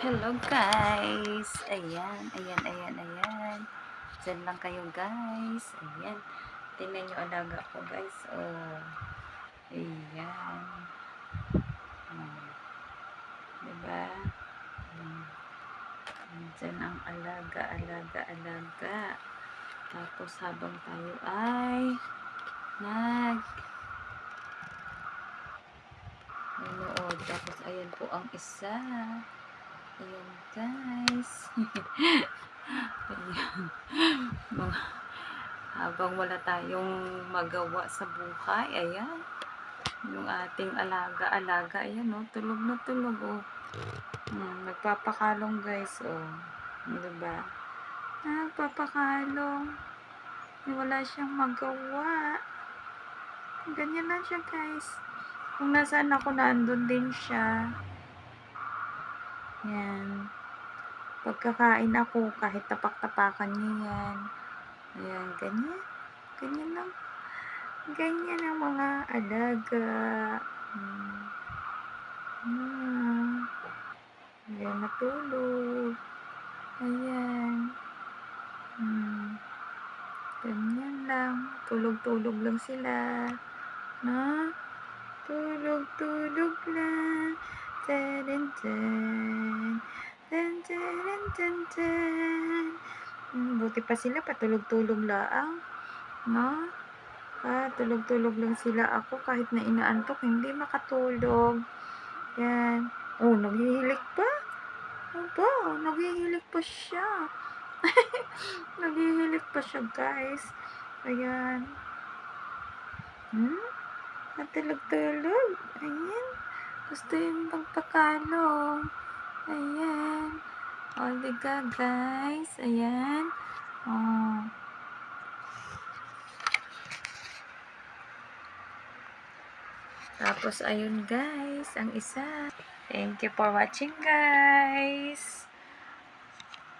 Hello guys! Ayan, ayan, ayan, ayan. Diyan lang kayo guys. Ayan. Tingnan nyo alaga ko guys. Oh. Ayan. Oh. Diba? Diyan ang alaga, alaga, alaga. Tapos habang tayo ay nanood. Tapos ayan po ang isa. Ayan guys. Ayan. Habang wala tayong magawa sa buhay, ayan. Yung ating alaga-alaga, ayan oh, tulog na tulog oh. Nagpapakalong guys oh. Diba? Nagpapakalong. Wala siyang magawa. Ganyan lang siya guys. Kung nasaan ako, nandun din siya. Yan. Pagkakain ako, kahit tapak-tapakan niya yan. Ayan, ganyan. Ganyan lang. Ganyan ang mga alaga. Ayan, natulog. Ayan. Ganyan lang. Tulog-tulog lang sila. Na? Tulog-tulog lang. Tan-tan-tan. Tan-tan-tan-tan. Buti pa sila, patulog-tulog lang. No? Tulog-tulog lang sila. Ako kahit na inaantok, hindi makatulog. Yan. Oh, naghihilik pa. Aba, naghihilik pa siya. Naghihilik pa siya, guys. Ayan. Natulog-tulog. Ayan. Gusto yung pagpakalong. Ayan. O, diga, guys. Ayan. Oh. Tapos, ayun guys, ang isa. Thank you for watching guys.